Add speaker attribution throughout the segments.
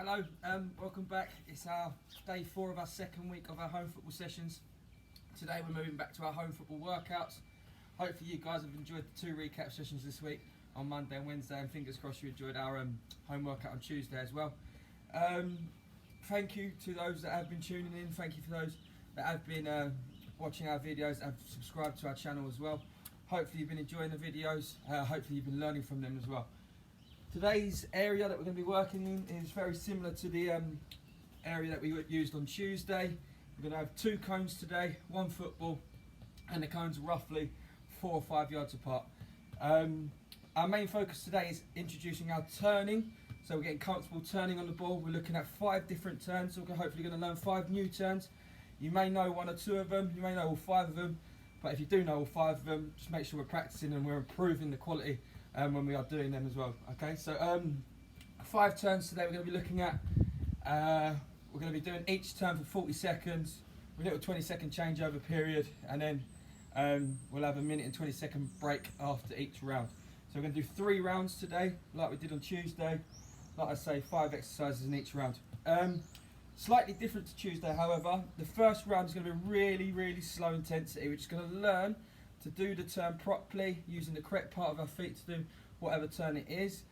Speaker 1: Hello, welcome back. It's our day 4 of our second week of our home football sessions. Today we're moving back to our home football workouts. Hopefully you guys have enjoyed the 2 recap sessions this week on Monday and Wednesday, and fingers crossed you enjoyed our home workout on Tuesday as well. Thank you to those that have been tuning in. Thank you for those that have been watching our videos and have subscribed to our channel as well. Hopefully you've been enjoying the videos. Hopefully you've been learning from them as well. Today's area that we're going to be working in is very similar to the area that we used on Tuesday. We're going to have 2 cones today, 1 football, and the cones are roughly 4 or 5 yards apart. Our main focus today is introducing our turning. So we're getting comfortable turning on the ball. We're looking at 5 different turns, so we're hopefully going to learn 5 new turns. You may know 1 or 2 of them, you may know all 5 of them, but if you do know all 5 of them, just make sure we're practicing and we're improving the quality when we are doing them as well. Okay, so 5 turns today we're going to be looking at. We're going to be doing each turn for 40 seconds with a little 20-second changeover period, and then we'll have a 1 and 20-second break after each round. So we're going to do 3 rounds today like we did on Tuesday. Like I say, 5 exercises in each round. Slightly different to Tuesday, however. The first round is going to be really slow intensity. We're just going to learn to do the turn properly, using the correct part of our feet to do whatever turn it is.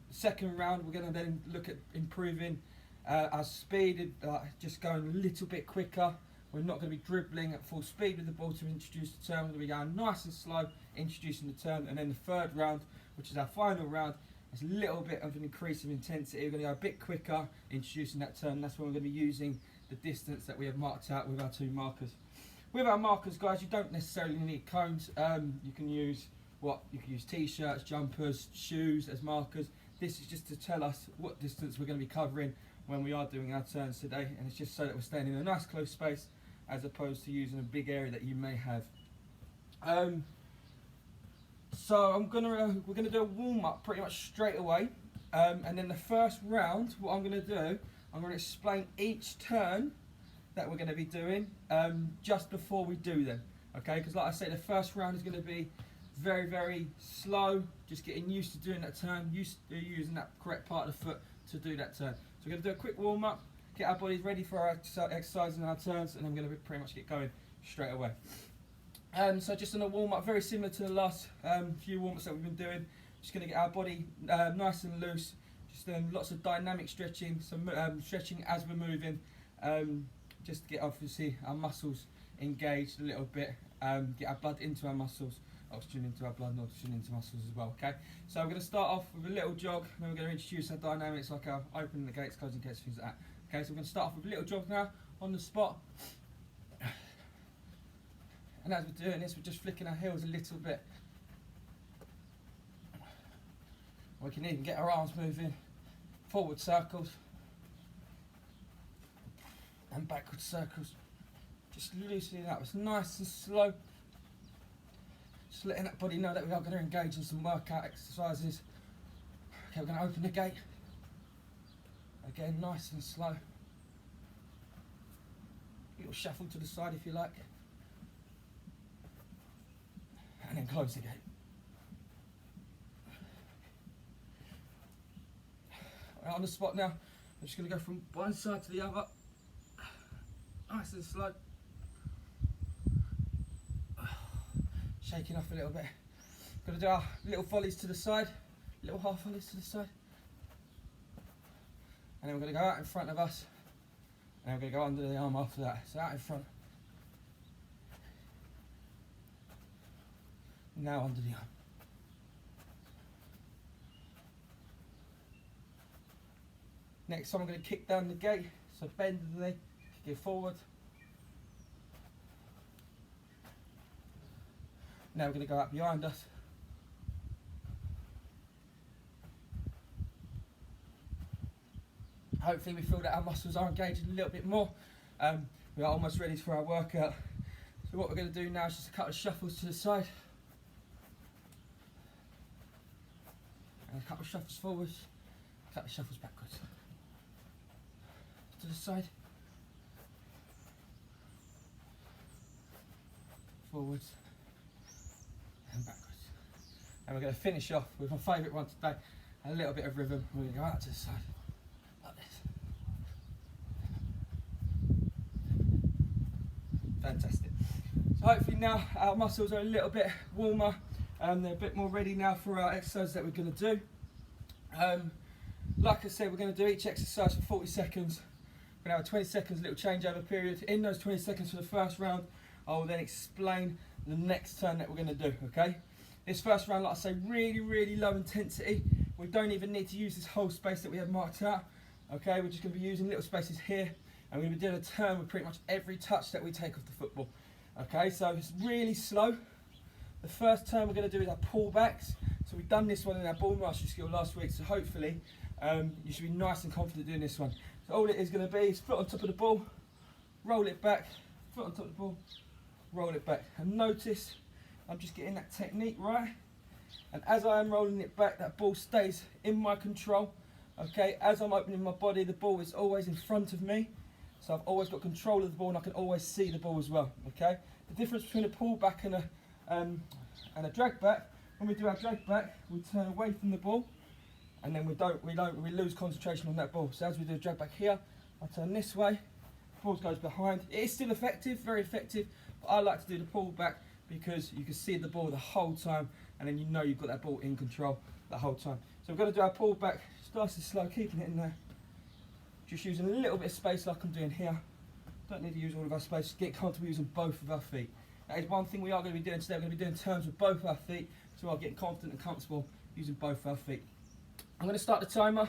Speaker 1: Second round, we're going to then look at improving our speed, just going a little bit quicker. We're not going to be dribbling at full speed with the ball to introduce the turn. We're going to be going nice and slow, introducing the turn. And then the third round, which is our final round, is a little bit of an increase of intensity. We're going to go a bit quicker, introducing that turn. That's when we're going to be using the distance that we have marked out with our 2 markers. With our markers, guys, you don't necessarily need cones. You can use t-shirts, jumpers, shoes as markers. This is just to tell us what distance we're going to be covering when we are doing our turns today, and it's just so that we're staying in a nice close space as opposed to using a big area that you may have. So we're gonna do a warm up pretty much straight away, and then the first round, what I'm going to do, I'm going to explain each turn that we're going to be doing just before we do them. Okay, because like I say, the first round is going to be very slow, just getting used to doing that turn, used to using that correct part of the foot to do that turn. So we're going to do a quick warm up, get our bodies ready for our exercise and our turns, and I'm going to pretty much get going straight away. So just on a warm up, very similar to the last few warm ups that we've been doing, just going to get our body nice and loose, just doing lots of dynamic stretching, some stretching as we're moving, just to get obviously our muscles engaged a little bit, get our blood into our muscles, oxygen into our blood and oxygen into muscles as well. Okay, so we're going to start off with a little jog, then we're going to introduce our dynamics like our opening the gates, closing gates, things like that. Okay, so we're going to start off with a little jog now on the spot, and as we're doing this, we're just flicking our heels a little bit. We can even get our arms moving, forward circles and backward circles, just loosening up. It's nice and slow, just letting that body know that we are going to engage in some workout exercises. Okay, we're going to open the gate again, nice and slow, a little shuffle to the side if you like, and then close the gate. Right, on the spot now, I'm just going to go from one side to the other, nice and slow, shaking off a little bit. Going to do our little volleys to the side, little half volleys to the side, and then we're going to go out in front of us, and we're going to go under the arm after that. So out in front, now under the arm. Next time I'm going to kick down the gate, so bend the knee, kick it forward. Now we're going to go up behind us. Hopefully we feel that our muscles are engaged a little bit more. We are almost ready for our workout. So what we're going to do now is just a couple of shuffles to the side. And a couple of shuffles forwards, a couple of shuffles backwards. To the side, forwards and backwards. And we're going to finish off with my favourite one today, a little bit of rhythm. We're going to go out to the side like this. Fantastic. So hopefully now our muscles are a little bit warmer and they're a bit more ready now for our exercise that we're going to do. Like I said, we're going to do each exercise for 40 seconds. We're going to have a 20 seconds little changeover period. In those 20 seconds for the first round, I will then explain the next turn that we're going to do, okay? This first round, like I say, really low intensity. We don't even need to use this whole space that we have marked out, okay? We're just going to be using little spaces here, and we're going to be doing a turn with pretty much every touch that we take off the football, okay? So it's really slow. The first turn we're going to do is our pullbacks. So we've done this one in our ball mastery skill last week, so hopefully you should be nice and confident doing this one. So all it is going to be is foot on top of the ball, roll it back, foot on top of the ball, roll it back. And notice I'm just getting that technique right. And as I am rolling it back, that ball stays in my control. Okay, as I'm opening my body, the ball is always in front of me. So I've always got control of the ball and I can always see the ball as well. Okay, the difference between a pull back and a drag back, when we do our drag back, we turn away from the ball and then we lose concentration on that ball. So as we do a drag back here, I turn this way, the ball goes behind. It is still effective, very effective, but I like to do the pull back because you can see the ball the whole time and then you know you've got that ball in control the whole time. So we're going to do our pull back, nice and slow, keeping it in there. Just using a little bit of space like I'm doing here. Don't need to use all of our space, get comfortable using both of our feet. That is one thing we are going to be doing today. We're going to be doing turns with both our feet, so I'll get confident and comfortable using both our feet. I'm going to start the timer,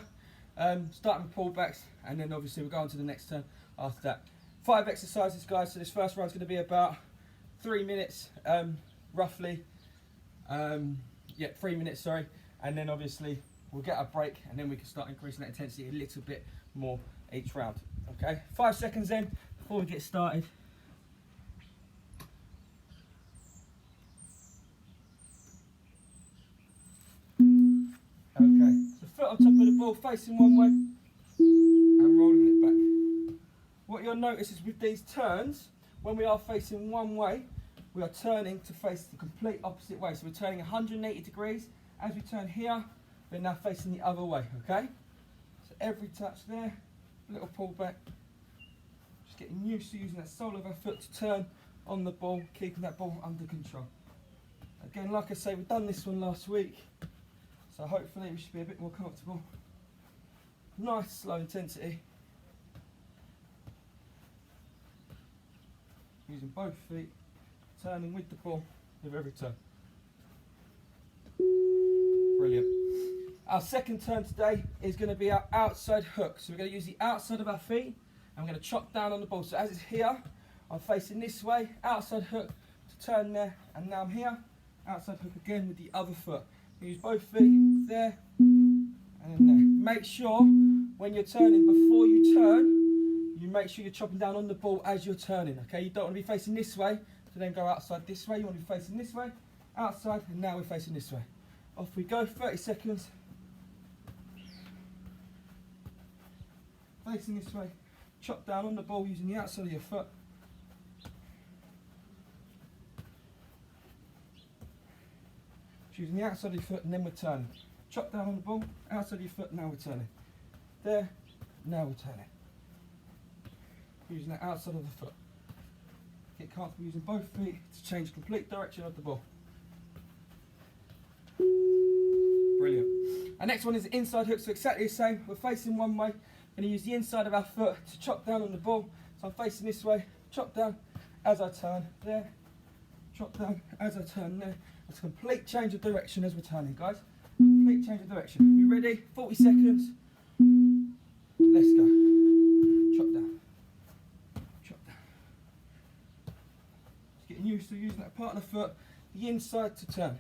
Speaker 1: starting with pullbacks, and then obviously we'll go on to the next turn after that. 5 exercises, guys, so this first round's going to be about 3 minutes, roughly. 3 minutes, sorry, and then obviously we'll get a break, and then we can start increasing that intensity a little bit more each round. Okay, 5 seconds then, before we get started. Okay, so foot on top of the ball, facing one way, and rolling it back. What you'll notice is with these turns, when we are facing one way, we are turning to face the complete opposite way. So we're turning 180 degrees. As we turn here, we're now facing the other way, okay? So every touch there, little pull back. Just getting used to using that sole of our foot to turn on the ball, keeping that ball under control. Again, like I say, we've done this one last week. So hopefully we should be a bit more comfortable. Nice slow intensity. Using both feet, turning with the ball with every turn. Brilliant. Our second turn today is going to be our outside hook. So we're going to use the outside of our feet and we're going to chop down on the ball. So as it's here, I'm facing this way, outside hook to turn there, and now I'm here, outside hook again with the other foot. Use both feet there and then there. Make sure when you're turning, before you turn, you make sure you're chopping down on the ball as you're turning, okay? You don't want to be facing this way to then go outside this way. You want to be facing this way, outside, and now we're facing this way. Off we go, 30 seconds. Facing this way, chop down on the ball using the outside of your foot. Using the outside of your foot and then we're turning. Chop down on the ball, outside of your foot, now we're turning. There, now we're turning. Using the outside of the foot. Get comfortable using both feet to change complete direction of the ball. Brilliant. Our next one is the inside hook, so exactly the same. We're facing one way. We're going to use the inside of our foot to chop down on the ball. So I'm facing this way, chop down as I turn, there. Chop down as I turn, there. It's a complete change of direction as we're turning, guys. Complete change of direction. You ready? 40 seconds. Let's go. Chop down. Chop down. Just getting used to using that part of the foot, the inside to turn.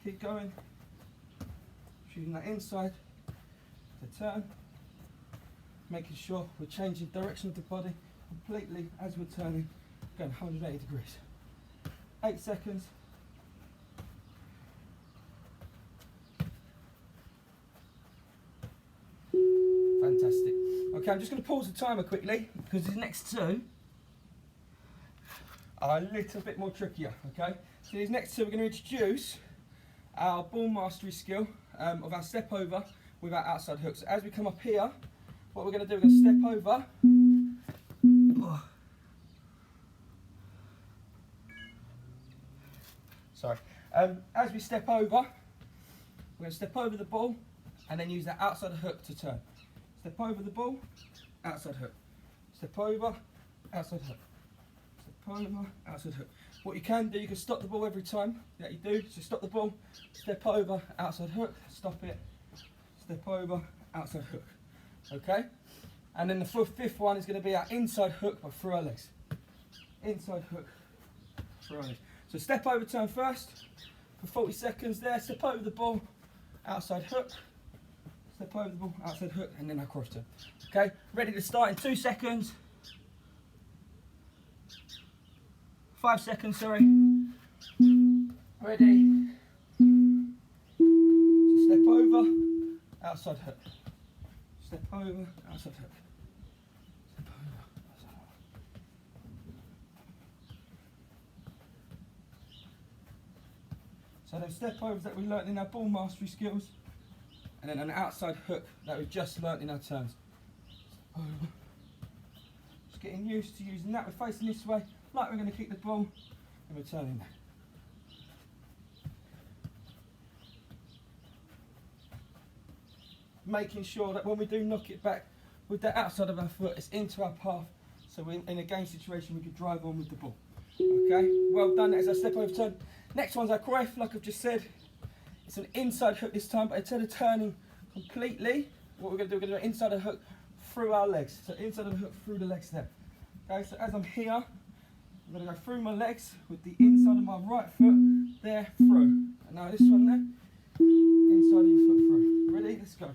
Speaker 1: Keep going. Using that inside to turn, making sure we're changing direction of the body completely as we're turning, going 180 degrees. 8 seconds. Fantastic. Okay, I'm just going to pause the timer quickly because these next two are a little bit more trickier, okay? So these next two, we're going to introduce our ball mastery skill of our step over with our outside hook. So as we come up here, what we're going to do, we're going to step over. Sorry. As we step over, we're going to step over the ball and then use that outside hook to turn. Step over the ball, outside hook. Step over, outside hook. Step over, outside hook. What you can do, you can stop the ball every time that you do. So stop the ball, step over, outside hook, stop it, step over, outside hook. Okay? And then the fifth one is going to be our inside hook, but through our legs. Inside hook, through our legs. So step over, turn first for 40 seconds there. Step over the ball, outside hook. Step over the ball, outside hook, and then our cross turn. Okay? Ready to start in 2 seconds. 5 seconds, sorry. Ready. So step over, outside hook. Step over, outside hook. Step over, outside hook. So those step overs that we learnt in our ball mastery skills, and then an outside hook that we've just learnt in our turns. Step over. Just getting used to using that. We're facing this way, like we're going to kick the ball, and we're turning that. Making sure that when we do knock it back with the outside of our foot, it's into our path, so in a game situation we can drive on with the ball. Okay, well done. As I step over turn. Next one's our Cruyff, like I've just said. It's an inside hook this time, but instead of turning completely, what we're going to do, we're going to do an inside hook through our legs. So inside of the hook through the legs there. Okay, so as I'm here, I'm going to go through my legs with the inside of my right foot there through. And now this one there, inside of your foot through. Ready? Let's go.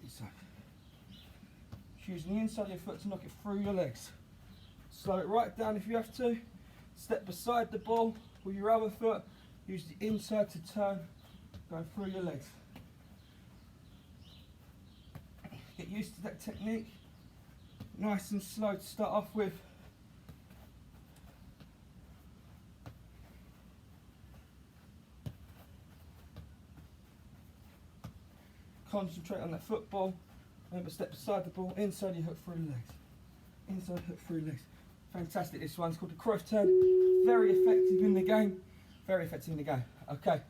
Speaker 1: Inside. Using the inside of your foot to knock it through your legs. Slow it right down if you have to. Step beside the ball with your other foot. Use the inside to turn, go through your legs. Get used to that technique. Nice and slow to start off with. Concentrate on that football. Remember, step beside the ball, inside your hook through the legs. Inside hook through the legs. Fantastic, this one's called the Cruyff turn. Very effective in the game. Very effective in the game. Okay.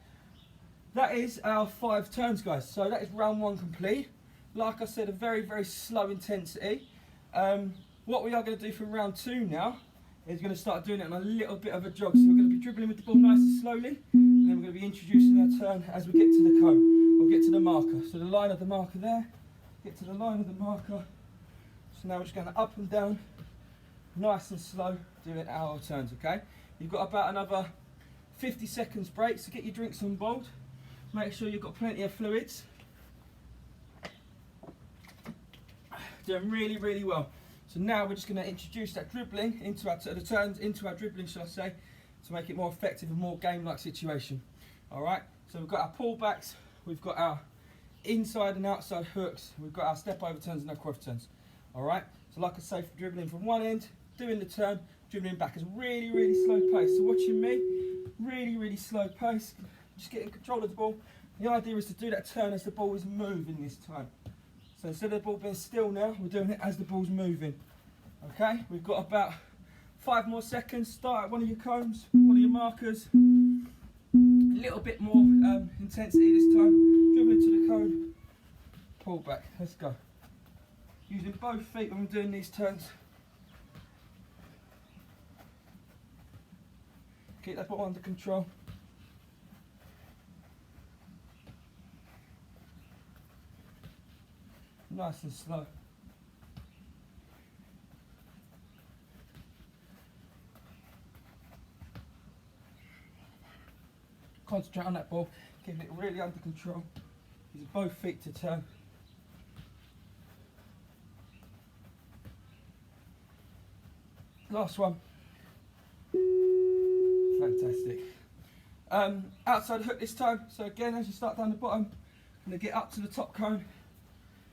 Speaker 1: That is our 5 turns, guys. So that is round 1 complete. Like I said, a very, very slow intensity. What we are going to do for round 2 now is going to start doing it on a little bit of a jog. So we're going to be dribbling with the ball nice and slowly. And then we're going to be introducing our turn as we get to the cone. We'll get to the marker. So the line of the marker there. Get to the line of the marker. So now we're just going up and down. Nice and slow, doing our turns, okay? You've got about another 50 seconds break, so get your drinks on board. Make sure you've got plenty of fluids. Doing really, really well. So now we're just going to introduce that dribbling into our the turns into our dribbling, shall I say, to make it more effective and more game-like situation. All right. So we've got our pullbacks, we've got our inside and outside hooks, we've got our step over turns and our Cruyff turns. All right. So like I say, for dribbling from one end, doing the turn, dribbling back. It's really, really slow pace. So watching me, really, really slow pace. Just getting control of the ball. The idea is to do that turn as the ball is moving this time. So instead of the ball being still now, we're doing it as the ball's moving. Okay, we've got about 5 more seconds. Start at one of your cones, one of your markers. A little bit more intensity this time. Dribbling to the cone, pull back. Let's go. Using both feet when we're doing these turns. Keep that ball under control. Nice and slow. Concentrate on that ball, keep it really under control. Using both feet to turn. Last one. Fantastic. Outside hook this time. So again, as you start down the bottom, I'm going to get up to the top cone.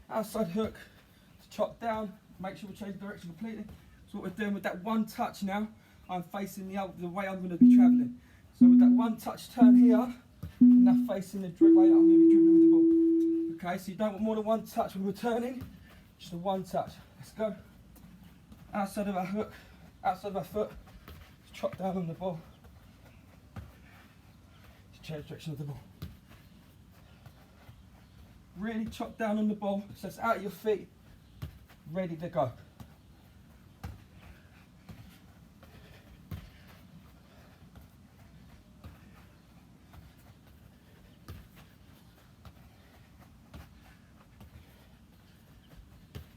Speaker 1: Outside hook to chop down. Make sure we change direction completely. So what we're doing with that one touch now, I'm facing the way I'm going to be travelling. So with that one touch turn here, and now facing the way that I'm going to be dribbling with the ball. Okay, so you don't want more than one touch when we're turning, just a one touch. Let's go. Outside of our hook, outside of our foot, chop down on the ball. Just change direction of the ball. Really chop down on the ball, so it's out of your feet, ready to go.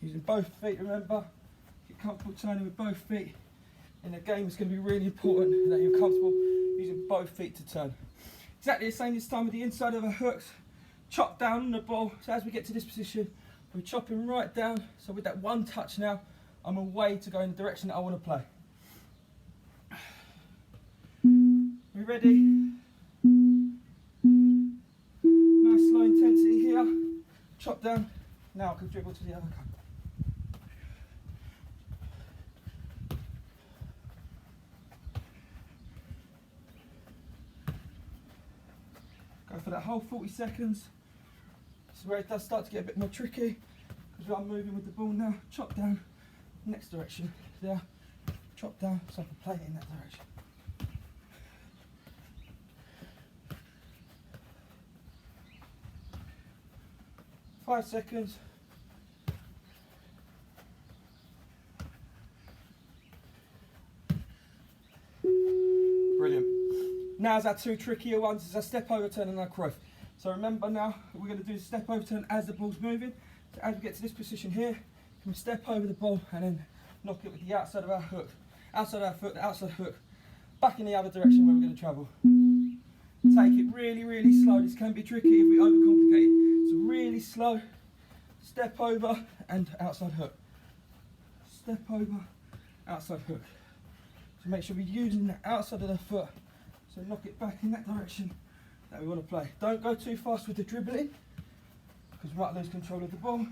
Speaker 1: Using both feet, remember, get comfortable turning with both feet. In the game, it's going to be really important that you're comfortable using both feet to turn. Exactly the same this time with the inside of our hooks. Chop down on the ball, so as we get to this position, we're chopping right down. So with that one touch now, I'm away to go in the direction that I want to play. We ready? Nice slow intensity here. Chop down. Now I can dribble to the other cup. Go for that whole 40 seconds. This is where it does start to get a bit more tricky because I'm moving with the ball now. Chop down, next direction. There, chop down so I can play it in that direction. Five seconds. Brilliant. Now's our two trickier ones. It's our step over turn and our cross. So remember now, we're going to do the step over turn as the ball's moving. So as we get to this position here, you can step over the ball and then knock it with the outside of our hook. Outside of our foot, the outside hook. Back in the other direction where we're going to travel. Take it really, really slow. This can be tricky if we overcomplicate it. So really slow. Step over and outside hook. Step over, outside hook. So make sure we're using the outside of the foot. So knock it back in that direction that we want to play. Don't go too fast with the dribbling because we might lose control of the ball.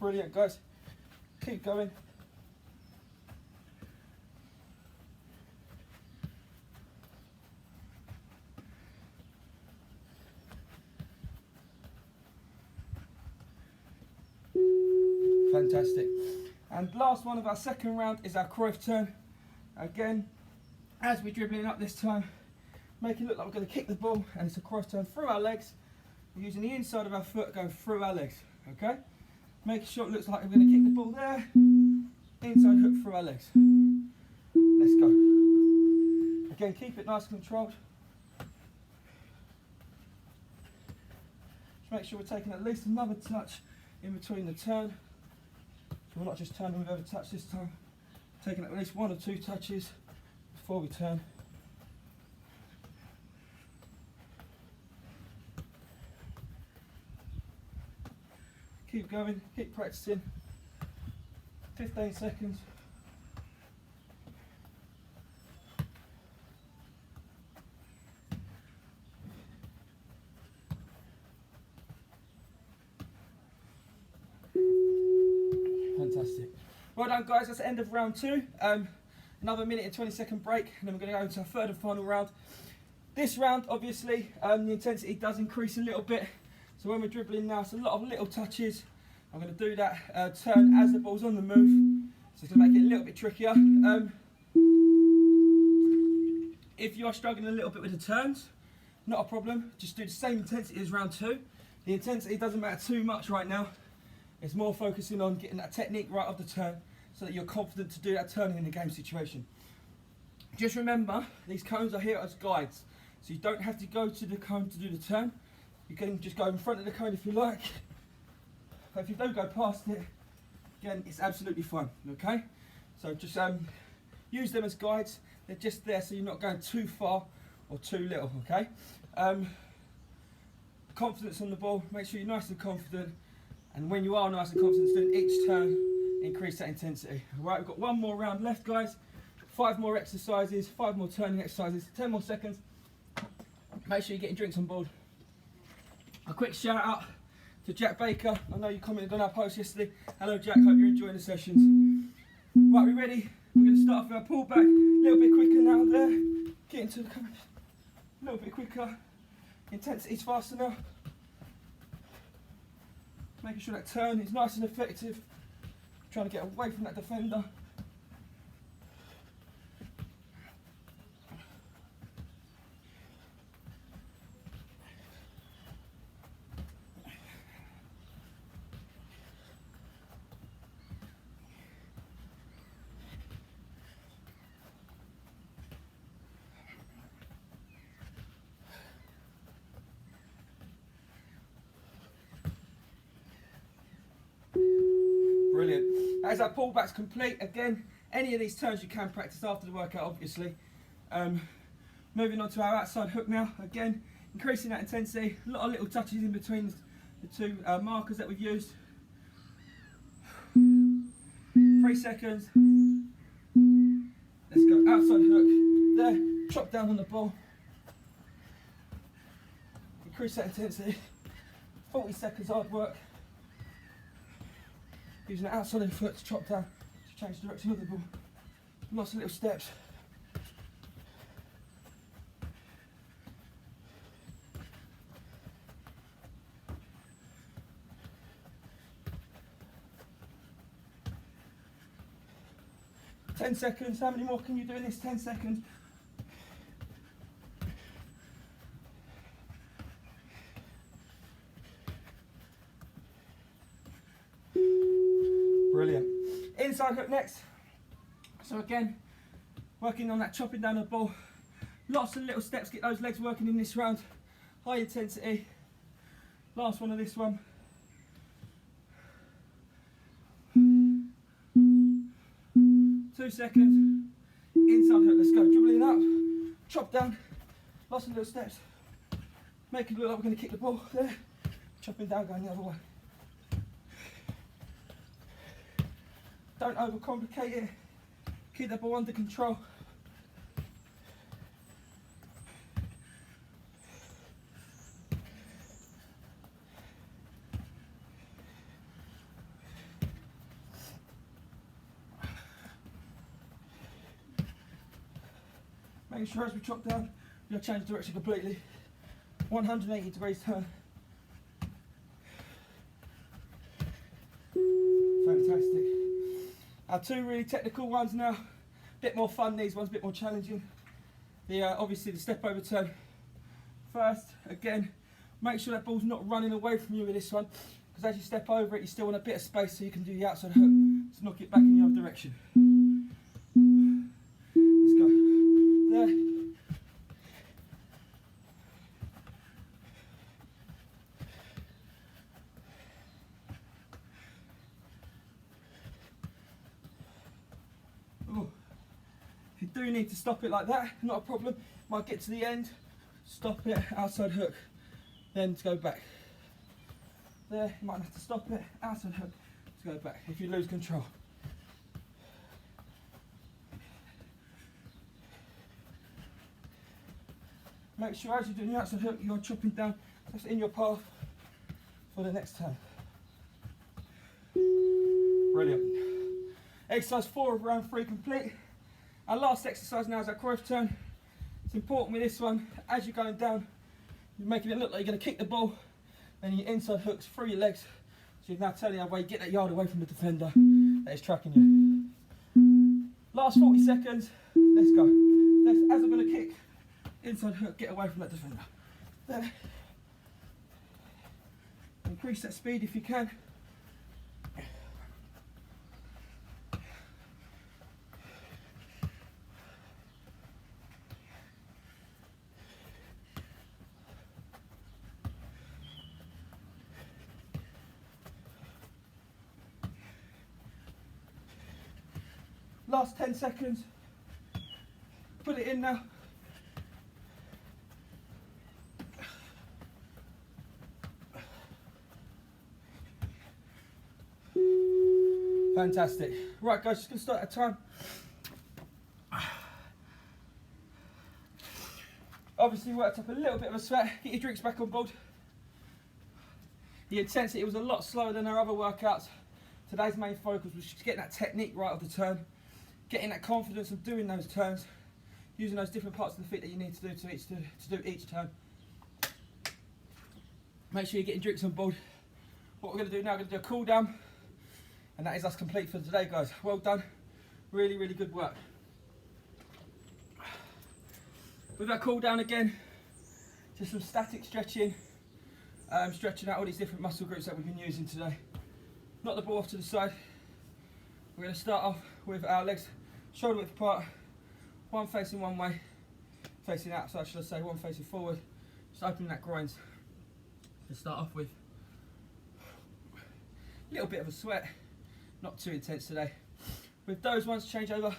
Speaker 1: Brilliant, guys. Keep going. Fantastic. And last one of our second round is our Cruyff turn. Again, as we're dribbling up this time, make it look like we're going to kick the ball, and it's a Cruyff turn through our legs. We're using the inside of our foot going through our legs. Okay? Making sure it looks like we're going to kick the ball there. Inside hook through our legs. Let's go. Again, keep it nice and controlled. Just make sure we're taking at least another touch in between the turn. So we're not just turning with every touch this time. Taking at least one or two touches before we turn. Keep going, keep practicing. 15 seconds. Fantastic. Well done, guys. That's the end of round two. Another minute and 20-second break, and then we're going to go into our third and final round. This round, obviously, the intensity does increase a little bit. So when we're dribbling now, it's a lot of little touches. I'm going to do that turn as the ball's on the move. So it's going to make it a little bit trickier. If you are struggling a little bit with the turns, not a problem. Just do the same intensity as round two. The intensity doesn't matter too much right now. It's more focusing on getting that technique right of the turn so that you're confident to do that turning in the game situation. Just remember, these cones are here as guides. So you don't have to go to the cone to do the turn. You can just go in front of the cone if you like. But if you don't go past it, again, it's absolutely fine, okay? So just use them as guides. They're just there so you're not going too far or too little, okay? Confidence on the ball, make sure you're nice and confident. And when you are nice and confident doing each turn, increase that intensity. All right, we've got one more round left, guys. 5 more exercises, 5 more turning exercises, 10 more seconds. Make sure you're getting drinks on board. A quick shout out to Jack Baker. I know you commented on our post yesterday. Hello Jack, hope you're enjoying the sessions. Right, we ready? We're going to start off with our pull back. A little bit quicker now there. Get into the camera. A little bit quicker. Intensity's faster now. Making sure that turn is nice and effective. Trying to get away from that defender. Brilliant. As our pullback's complete, again, any of these turns you can practice after the workout, obviously. Moving on to our outside hook now. Again, increasing that intensity. A lot of little touches in between the two markers that we've used. 3 seconds. Let's go. Outside hook. There. Chop down on the ball. Increase that intensity. 40 seconds hard work. Using the outside of the foot to chop down, to change the direction of the ball. Lots of little steps. Ten seconds. How many more can you do in this 10 seconds? Brilliant. Inside hook next. So again, working on that chopping down the ball. Lots of little steps, get those legs working in this round. High intensity. Last one of this one. Two seconds. Inside hook, let's go. Dribbling up, chop down. Lots of little steps. Make it look like we're going to kick the ball there. Chopping down, going the other way. Don't overcomplicate it. Keep the ball under control. Making sure as we chop down, we'll change direction completely. 180 degrees turn. Fantastic. Our two really technical ones now. A bit more fun, these ones, a bit more challenging. Obviously the step over turn. First, again, make sure that ball's not running away from you with this one, because as you step over it, you still want a bit of space so you can do the outside hook to knock it back in the other direction. Let's go. There. If you do need to stop it like that, not a problem. Might get to the end, stop it, outside hook, then to go back. There, you might have to stop it, outside hook, to go back, if you lose control. Make sure as you're doing the outside hook, you're chopping down, that's in your path for the next turn. Brilliant. Exercise 4 of round 3 complete. Our last exercise now is our Cruyff turn. It's important with this one, as you're going down, you're making it look like you're going to kick the ball, and your inside hooks through your legs. So you're now turning the way, get that yard away from the defender that is tracking you. Last 40 seconds, let's go. As I'm going to kick, inside hook, get away from that defender. There. Increase that speed if you can. Last 10 seconds. Put it in now. Fantastic. Right guys, just going to start our time. Obviously worked up a little bit of a sweat. Get your drinks back on board. The intensity was a lot slower than our other workouts. Today's main focus was just getting that technique right of the turn, getting that confidence of doing those turns, using those different parts of the feet that you need to do each turn. Make sure you're getting drinks on board. What we're going to do now, we're going to do a cool down, and that is us complete for today, guys. Well done. Really, really good work. With our cool down again, just some static stretching, stretching out all these different muscle groups that we've been using today. Knock the ball off to the side. We're going to start off with our legs shoulder width apart, one facing one way, facing outside, should I say, one facing forward. Just opening that groins. To start off with, a little bit of a sweat, not too intense today. With those ones, change over.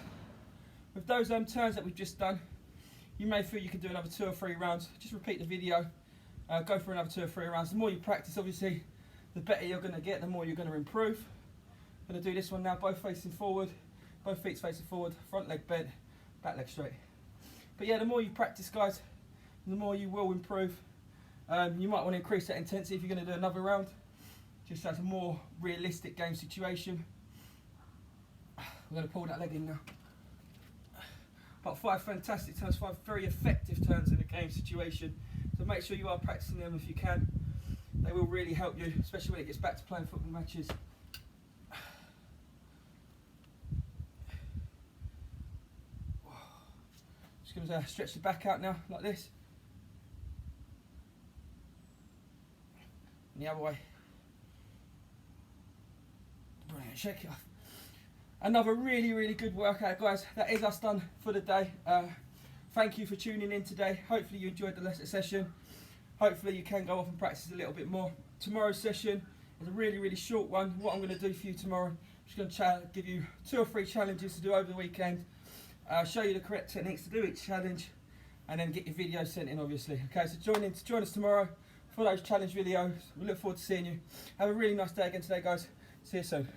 Speaker 1: With those turns that we've just done, you may feel you can do another 2 or 3 rounds. Just repeat the video, go for another 2 or 3 rounds. The more you practice, obviously, the better you're going to get, the more you're going to improve. I'm going to do this one now, both facing forward, both feet facing forward, front leg bent, back leg straight. But yeah, the more you practice, guys, the more you will improve. You might want to increase that intensity if you're going to do another round, just as a more realistic game situation. We're going to pull that leg in now. About 5 fantastic turns, 5 very effective turns in a game situation. So make sure you are practicing them if you can. They will really help you, especially when it gets back to playing football matches. Just going to stretch the back out now, like this. And the other way. Brilliant, shake it off. Another really, really good workout, guys. That is us done for the day. Thank you for tuning in today. Hopefully you enjoyed the lesson session. Hopefully you can go off and practice a little bit more. Tomorrow's session is a really, really short one. What I'm going to do for you tomorrow, I'm just going to give you 2 or 3 challenges to do over the weekend. Show you the correct techniques to do each challenge, and then get your videos sent in, obviously. Okay, so join us tomorrow for those challenge videos. We look forward to seeing you. Have a really nice day again today, guys. See you soon.